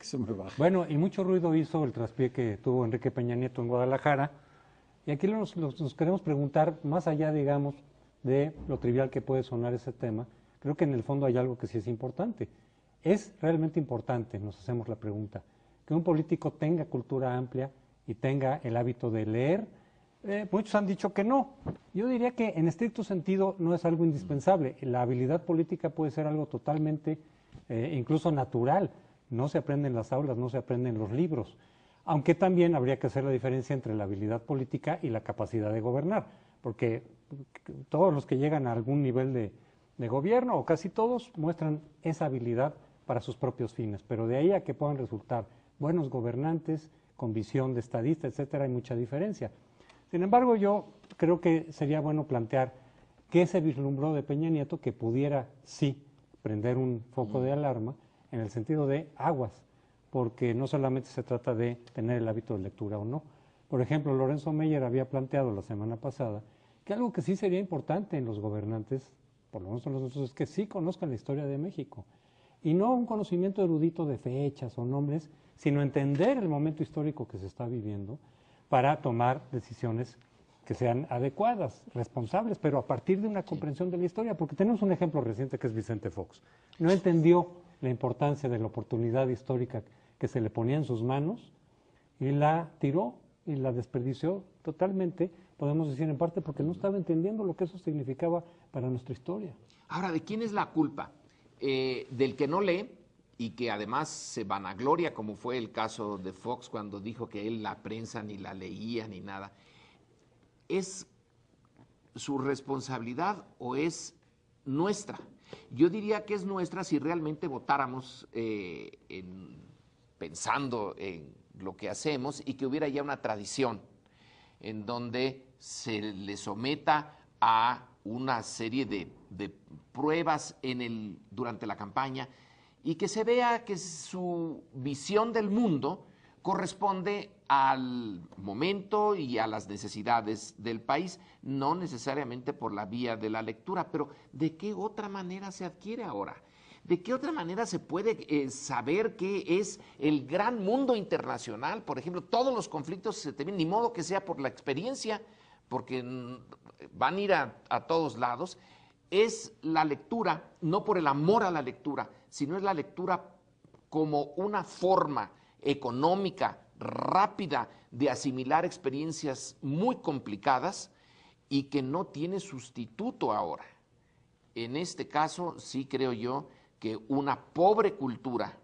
se me baja. Bueno, y mucho ruido hizo el traspié que tuvo Enrique Peña Nieto en Guadalajara. Y aquí nos queremos preguntar, más allá, digamos, de lo trivial que puede sonar ese tema, creo que en el fondo hay algo que sí es importante. ¿Es realmente importante, nos hacemos la pregunta, que un político tenga cultura amplia y tenga el hábito de leer? Muchos han dicho que no. Yo diría que en estricto sentido no es algo indispensable. La habilidad política puede ser algo totalmente, incluso natural. No se aprende en las aulas, no se aprende en los libros. Aunque también habría que hacer la diferencia entre la habilidad política y la capacidad de gobernar, porque todos los que llegan a algún nivel de gobierno, o casi todos, muestran esa habilidad para sus propios fines, pero de ahí a que puedan resultar buenos gobernantes, con visión de estadista, etcétera, hay mucha diferencia. Sin embargo, yo creo que sería bueno plantear qué se vislumbró de Peña Nieto que pudiera, sí, prender un foco de alarma en el sentido de aguas, porque no solamente se trata de tener el hábito de lectura o no. Por ejemplo, Lorenzo Meyer había planteado la semana pasada que algo que sí sería importante en los gobernantes, por lo menos en nosotros, es que sí conozcan la historia de México. Y no un conocimiento erudito de fechas o nombres, sino entender el momento histórico que se está viviendo para tomar decisiones que sean adecuadas, responsables, pero a partir de una comprensión de la historia, porque tenemos un ejemplo reciente que es Vicente Fox. No entendió la importancia de la oportunidad histórica que se le ponía en sus manos y la tiró y la desperdició totalmente, podemos decir en parte porque no estaba entendiendo lo que eso significaba para nuestra historia. Ahora, ¿de quién es la culpa? Del que no lee y que además se vanagloria, como fue el caso de Fox cuando dijo que él la prensa ni la leía ni nada. ¿Es su responsabilidad o es nuestra? Yo diría que es nuestra si realmente votáramos pensando en lo que hacemos y que hubiera ya una tradición en donde se le someta a una serie de pruebas durante la campaña y que se vea que su visión del mundo corresponde al momento y a las necesidades del país, no necesariamente por la vía de la lectura, pero ¿de qué otra manera se adquiere ahora? ¿De qué otra manera se puede saber qué es el gran mundo internacional? Por ejemplo, todos los conflictos se terminan, ni modo que sea por la experiencia, porque van a ir a todos lados. Es la lectura, no por el amor a la lectura, sino es la lectura como una forma económica, rápida, de asimilar experiencias muy complicadas y que no tiene sustituto ahora. En este caso, sí creo yo que una pobre cultura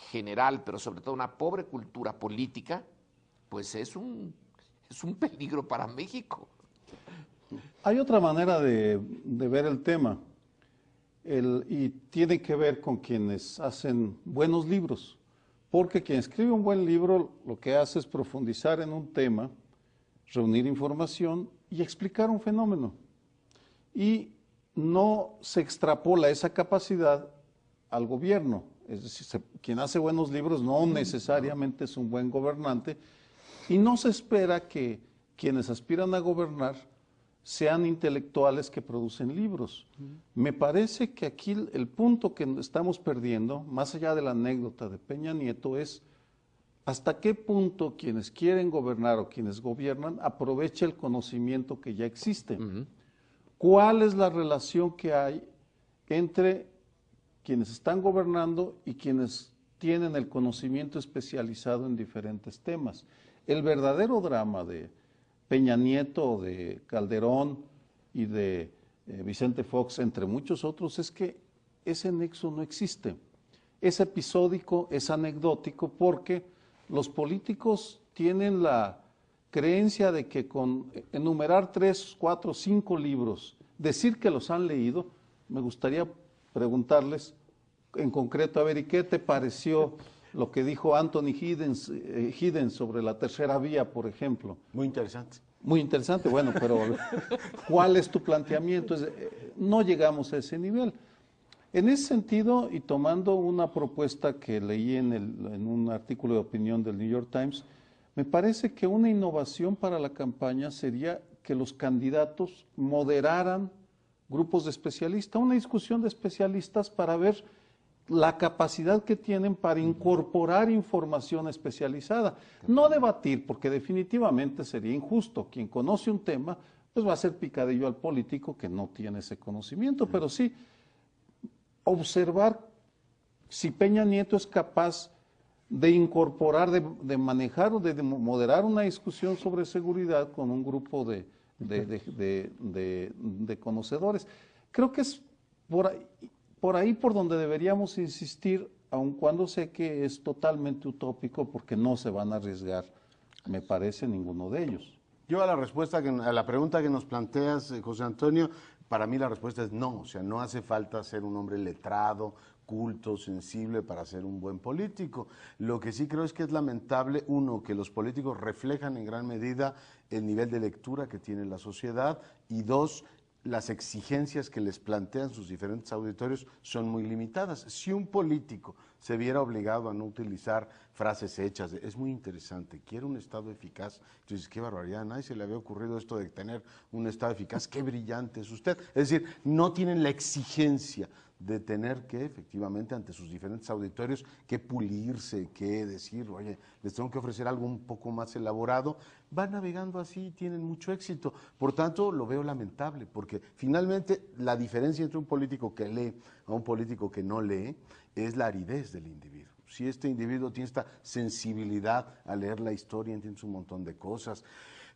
general, pero sobre todo una pobre cultura política, pues es un peligro para México. Hay otra manera de ver el tema, y tiene que ver con quienes hacen buenos libros, porque quien escribe un buen libro lo que hace es profundizar en un tema, reunir información y explicar un fenómeno. Y no se extrapola esa capacidad al gobierno. Es decir, quien hace buenos libros no necesariamente es un buen gobernante, y no se espera que quienes aspiran a gobernar sean intelectuales que producen libros. Me parece que aquí el punto que estamos perdiendo, más allá de la anécdota de Peña Nieto, es hasta qué punto quienes quieren gobernar o quienes gobiernan aprovecha el conocimiento que ya existe. ¿Cuál es la relación que hay entre quienes están gobernando y quienes tienen el conocimiento especializado en diferentes temas? El verdadero drama de Peña Nieto, de Calderón y de Vicente Fox, entre muchos otros, es que ese nexo no existe. Es episódico, es anecdótico, porque los políticos tienen la creencia de que con enumerar 3, 4, 5 libros, decir que los han leído, me gustaría preguntarles en concreto, a ver, ¿y qué te pareció lo que dijo Anthony Giddens sobre la tercera vía, por ejemplo? Muy interesante. Muy interesante, bueno, pero ¿cuál es tu planteamiento? No llegamos a ese nivel. En ese sentido, y tomando una propuesta que leí en un artículo de opinión del New York Times, me parece que una innovación para la campaña sería que los candidatos moderaran grupos de especialistas, una discusión de especialistas para ver la capacidad que tienen para incorporar información especializada. No debatir, porque definitivamente sería injusto. Quien conoce un tema, pues va a ser picadillo al político que no tiene ese conocimiento, pero sí observar si Peña Nieto es capaz de incorporar, de manejar o de moderar una discusión sobre seguridad con un grupo de conocedores. Creo que es por ahí por donde deberíamos insistir, aun cuando sé que es totalmente utópico, porque no se van a arriesgar, me parece, ninguno de ellos. Yo a la pregunta que nos planteas, José Antonio, para mí la respuesta es no, o sea, no hace falta ser un hombre letrado, culto, sensible para ser un buen político. Lo que sí creo es que es lamentable, uno, que los políticos reflejan en gran medida el nivel de lectura que tiene la sociedad, y dos, las exigencias que les plantean sus diferentes auditorios son muy limitadas. Si un político se viera obligado a no utilizar frases hechas, es muy interesante, quiero un Estado eficaz, entonces qué barbaridad, a nadie se le había ocurrido esto de tener un Estado eficaz, qué brillante es usted. Es decir, no tienen la exigencia de tener que, efectivamente, ante sus diferentes auditorios, que pulirse, que decir, oye, les tengo que ofrecer algo un poco más elaborado, van navegando así y tienen mucho éxito. Por tanto, lo veo lamentable, porque finalmente la diferencia entre un político que lee a un político que no lee es la aridez del individuo. Si este individuo tiene esta sensibilidad a leer la historia, entiende un montón de cosas.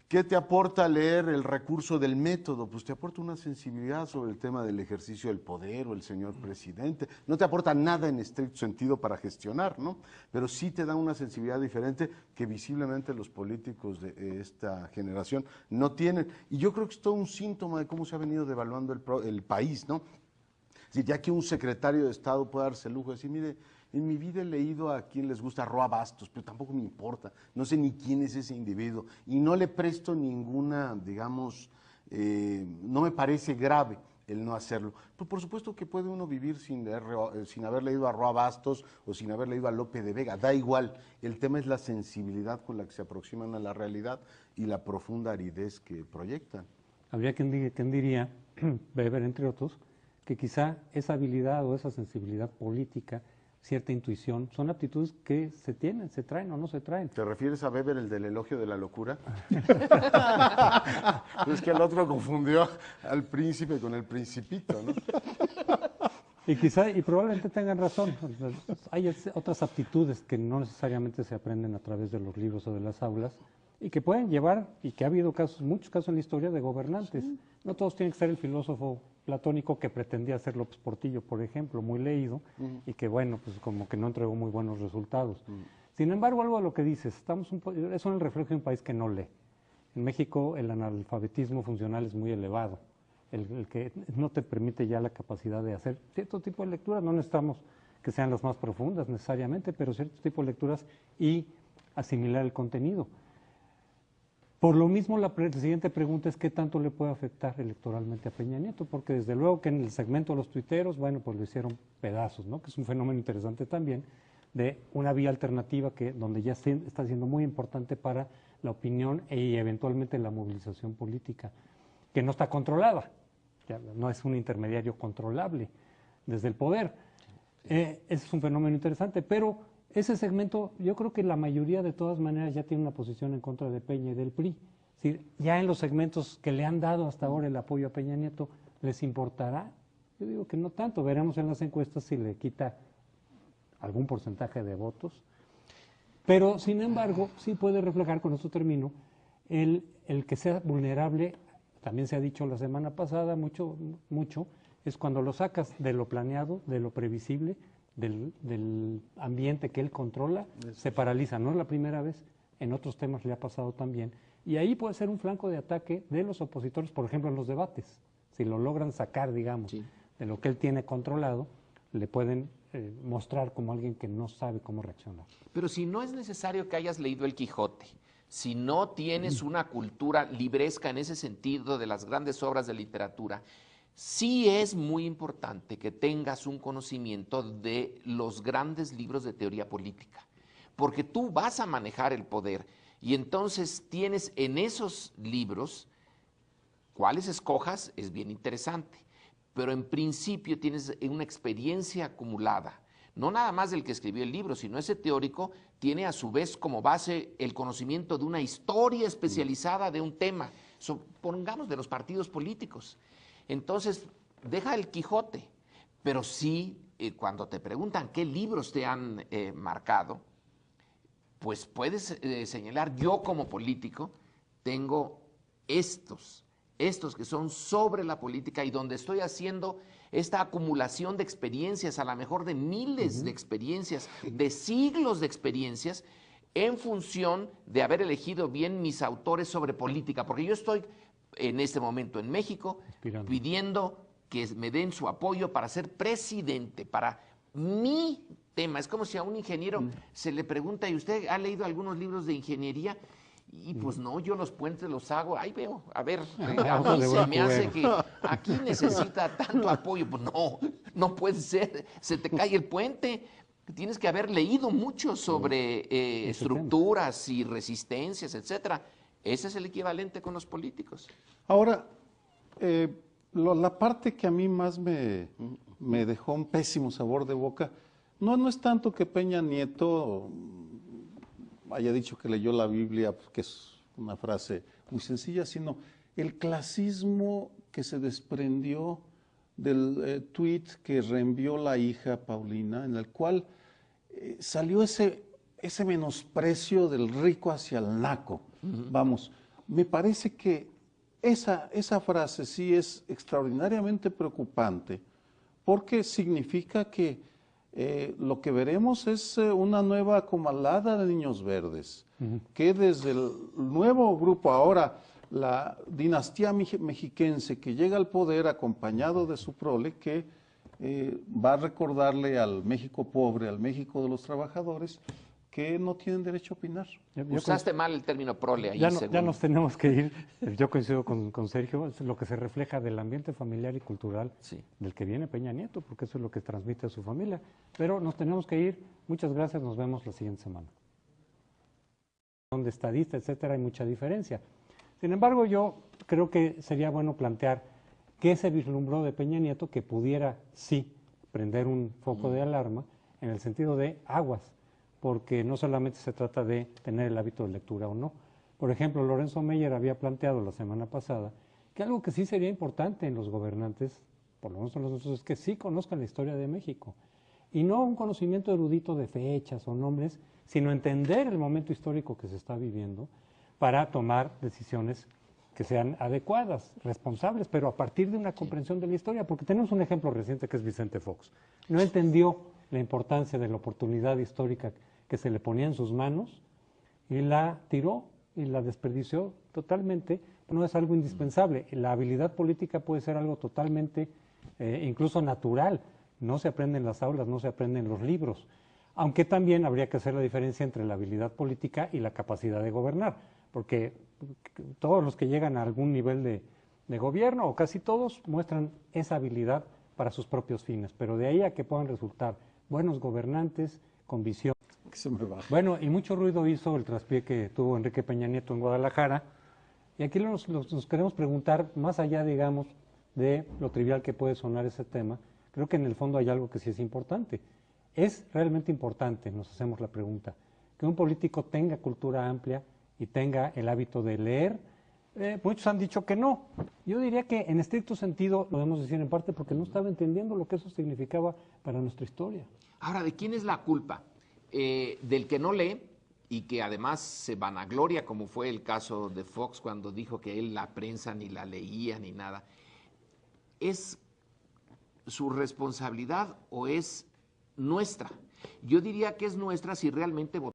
¿Qué te aporta leer el recurso del método? Pues te aporta una sensibilidad sobre el tema del ejercicio del poder o el señor presidente. No te aporta nada en estricto sentido para gestionar, ¿no? Pero sí te da una sensibilidad diferente que visiblemente los políticos de esta generación no tienen. Y yo creo que es todo un síntoma de cómo se ha venido devaluando el país, ¿no? Es decir, ya que un secretario de Estado puede darse el lujo de decir, mire, en mi vida he leído a quien les gusta Roa Bastos, pero tampoco me importa, no sé ni quién es ese individuo y no le presto ninguna, digamos, no me parece grave el no hacerlo. Pues por supuesto que puede uno vivir sin haber leído a Roa Bastos o sin haber leído a Lope de Vega, da igual, el tema es la sensibilidad con la que se aproximan a la realidad y la profunda aridez que proyectan. Habría quien diría, Weber entre otros, que quizá esa habilidad o esa sensibilidad política, cierta intuición, son aptitudes que se tienen, se traen o no se traen. ¿Te refieres a Weber, el del elogio de la locura? Es que el otro confundió al príncipe con el principito, ¿no? Y quizá, y probablemente tengan razón, hay otras aptitudes que no necesariamente se aprenden a través de los libros o de las aulas, y que pueden llevar, y que ha habido casos, muchos casos en la historia de gobernantes. Sí. No todos tienen que ser el filósofo platónico que pretendía ser López Portillo, por ejemplo, muy leído, y que bueno, pues como que no entregó muy buenos resultados. Sin embargo, algo de lo que dices, es un reflejo de un país que no lee. En México el analfabetismo funcional es muy elevado, el que no te permite ya la capacidad de hacer cierto tipo de lecturas, no necesitamos que sean las más profundas necesariamente, pero cierto tipo de lecturas y asimilar el contenido. Por lo mismo, la siguiente pregunta es qué tanto le puede afectar electoralmente a Peña Nieto, porque desde luego que en el segmento de los tuiteros, bueno, pues lo hicieron pedazos, ¿no? Que es un fenómeno interesante también, de una vía alternativa donde ya está siendo muy importante para la opinión y eventualmente la movilización política, que no está controlada, ya no es un intermediario controlable desde el poder. Ese es un fenómeno interesante, pero ese segmento, yo creo que la mayoría de todas maneras ya tiene una posición en contra de Peña y del PRI. Es decir, ya en los segmentos que le han dado hasta ahora el apoyo a Peña Nieto, ¿les importará? Yo digo que no tanto, veremos en las encuestas si le quita algún porcentaje de votos. Pero, sin embargo, sí puede reflejar, con esto termino, el que sea vulnerable, también se ha dicho la semana pasada mucho, es cuando lo sacas de lo planeado, de lo previsible, del ambiente que él controla, se paraliza. No es la primera vez, en otros temas le ha pasado también. Y ahí puede ser un flanco de ataque de los opositores, por ejemplo, en los debates. Si lo logran sacar, digamos, de lo que él tiene controlado, le pueden mostrar como alguien que no sabe cómo reaccionar. Pero si no es necesario que hayas leído El Quijote, si no tienes una cultura libresca en ese sentido de las grandes obras de literatura, sí es muy importante que tengas un conocimiento de los grandes libros de teoría política, porque tú vas a manejar el poder y entonces tienes en esos libros, cuáles escojas es bien interesante, pero en principio tienes una experiencia acumulada, no nada más del que escribió el libro, sino ese teórico tiene a su vez como base el conocimiento de una historia especializada de un tema, pongamos de los partidos políticos. Entonces, deja el Quijote, pero sí, cuando te preguntan qué libros te han marcado, pues puedes señalar, yo como político tengo estos que son sobre la política y donde estoy haciendo esta acumulación de experiencias, a lo mejor de miles de experiencias, de siglos de experiencias, en función de haber elegido bien mis autores sobre política, porque yo estoy en este momento en México pidiendo que me den su apoyo para ser presidente, para mi tema. Es como si a un ingeniero se le pregunta, ¿y usted ha leído algunos libros de ingeniería? Y pues no, yo los puentes los hago, ahí veo, a ver, a mí se me hace que aquí necesita tanto apoyo. Pues no puede ser, se te cae el puente. Tienes que haber leído mucho sobre estructuras y resistencias, etcétera. Ese es el equivalente con los políticos. Ahora, la parte que a mí más me dejó un pésimo sabor de boca, no es tanto que Peña Nieto haya dicho que leyó la Biblia, que es una frase muy sencilla, sino el clasismo que se desprendió del tuit que reenvió la hija Paulina, en el cual salió ese menosprecio del rico hacia el naco. Vamos, me parece que esa frase sí es extraordinariamente preocupante, porque significa que lo que veremos es una nueva comalada de niños verdes, que desde el nuevo grupo ahora, la dinastía mexiquense que llega al poder acompañado de su prole, que va a recordarle al México pobre, al México de los trabajadores, que no tienen derecho a opinar. Usaste mal el término prole ahí. Ya nos tenemos que ir. Yo coincido con Sergio, es lo que se refleja del ambiente familiar y cultural del que viene Peña Nieto, porque eso es lo que transmite a su familia. Pero nos tenemos que ir. Muchas gracias, nos vemos la siguiente semana. De estadista, etcétera, hay mucha diferencia. Sin embargo, yo creo que sería bueno plantear qué se vislumbró de Peña Nieto que pudiera, sí, prender un foco de alarma en el sentido de aguas, porque no solamente se trata de tener el hábito de lectura o no. Por ejemplo, Lorenzo Meyer había planteado la semana pasada que algo que sí sería importante en los gobernantes, por lo menos en los nuestros, es que sí conozcan la historia de México. Y no un conocimiento erudito de fechas o nombres, sino entender el momento histórico que se está viviendo para tomar decisiones que sean adecuadas, responsables, pero a partir de una comprensión de la historia, porque tenemos un ejemplo reciente que es Vicente Fox. No entendió la importancia de la oportunidad histórica que se le ponía en sus manos y la tiró y la desperdició totalmente. No es algo indispensable. La habilidad política puede ser algo totalmente, incluso natural. No se aprende en las aulas, no se aprende en los libros. Aunque también habría que hacer la diferencia entre la habilidad política y la capacidad de gobernar, porque todos los que llegan a algún nivel de gobierno, o casi todos, muestran esa habilidad para sus propios fines, pero de ahí a que puedan resultar buenos gobernantes con visión. Bueno, y mucho ruido hizo el traspié que tuvo Enrique Peña Nieto en Guadalajara, y aquí nos queremos preguntar, más allá, digamos, de lo trivial que puede sonar ese tema, creo que en el fondo hay algo que sí es importante. Es realmente importante, nos hacemos la pregunta, que un político tenga cultura amplia y tenga el hábito de leer. Muchos han dicho que no. Yo diría que en estricto sentido lo debemos decir en parte porque no estaba entendiendo lo que eso significaba para nuestra historia. Ahora, ¿de quién es la culpa? Del que no lee y que además se vanagloria, como fue el caso de Fox cuando dijo que él la prensa ni la leía ni nada. ¿Es su responsabilidad o es nuestra? Yo diría que es nuestra si realmente votamos.